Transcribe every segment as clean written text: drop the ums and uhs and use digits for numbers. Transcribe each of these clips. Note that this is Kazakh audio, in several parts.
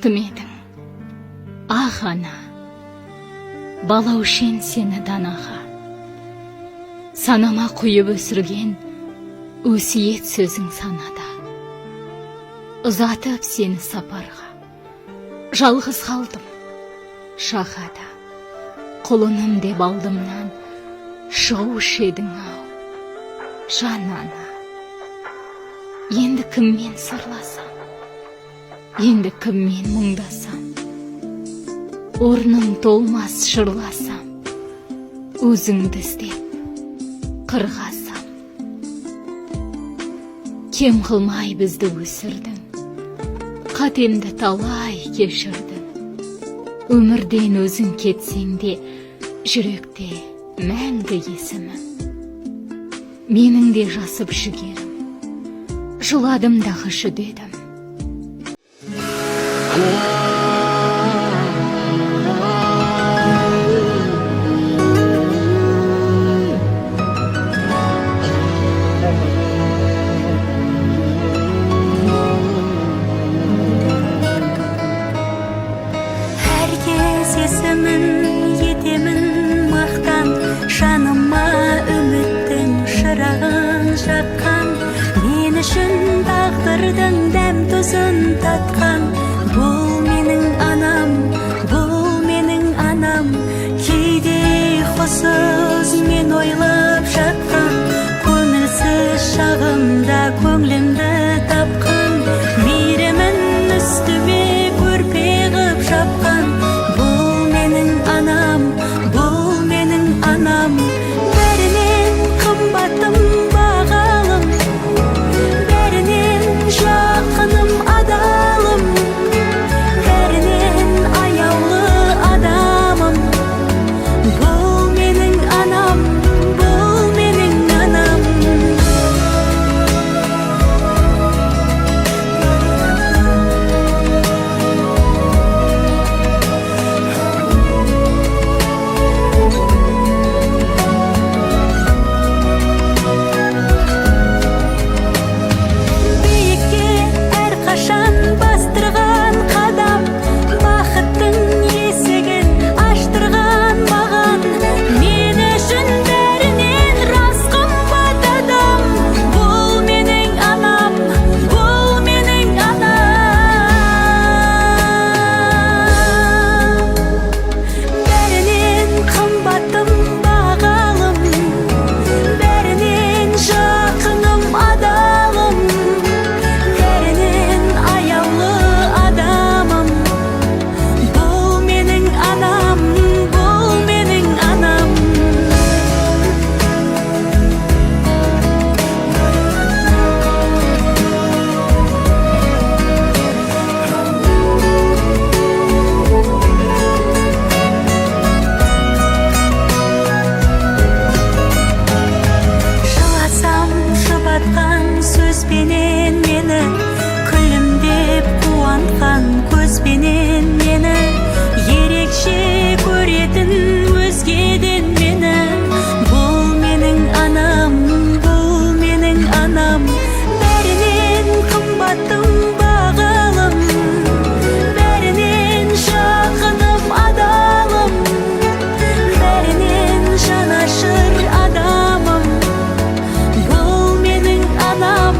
бақтым едің, ақ ана, балаушен сені данаға. Санама құйып өсірген өсиет сөзің санада. Ұзатып сені сапарға, жалғыз қалдым шахада. Құлыным деп алдымнан шығушы едің ау, жан ана. Енді кіммен сырласам, енді кіммен мұңдасам, орным толмас шырласам, өзіңді іздеп қырғасам. Кем қылмай бізді өсірдің, қатемді талай кешірдің. Өмірден өзің кетсең де, жүректе мәңгі есімім. Менің де жасып жігерім, жыладым дағы жүдедім. Herkes есімін етемін мақтан, жаныма үміттің шырағын жаққан. Мен үшін тағдырдың дәм тұзын татқан. Бұл менің анам, бұл менің анам. Кейде құсыз мен ойлап жатқан, көңілсіз шағымда көңлімді тапқан. Мейірімін үстіме көрпе ғып жапқан. Бұл менің анам, бұл менің анам. Бәрінен қымбатым бағалым, бәрінен жақыным адалым, бәрінен аяулы адамым. Бұл менің анам, бұл менің анам. Биікке әрқашан бастырған қадам, бақыттың есігін аштырған маған. Мен үшін бәрінен рас қымбат адам. Бұл менің анам, бұл менің анам. Бәрінен қымбатым бағалым, бәрінен жақыным адалым, бәрінен аяулы адамым. Бұл менің анам, бұл менің анам. Жыласам жұбатқан сөзбенен мені, күлімдеп қуантқан көзбенен мені, ерекше көретін өзгеден мені. Бұл менің анам, бұл менің анам. Бәрінен қымбатым бағалым, бәрінен жақыным адалым, бәрінен жанашыр адамым. Бұл менің анам,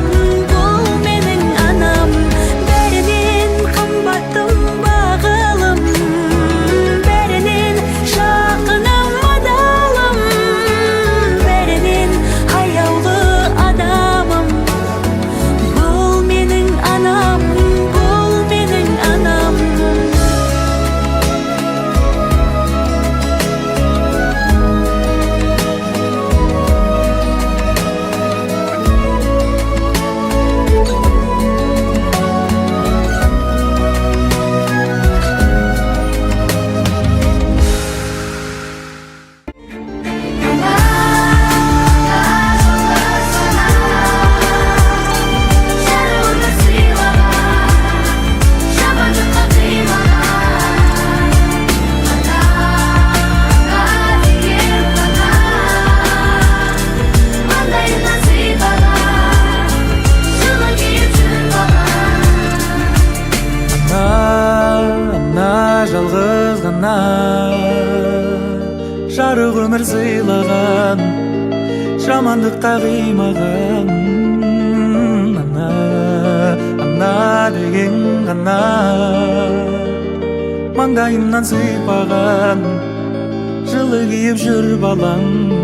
бұл менің анам. Бәрінен қымбатым бағалым, бәрінен жарық өмір сыйлаған, жамандыққа қимаған ана, ана деген ғана маңдайымнан сыйпаған, жылы киіп жүр балаң.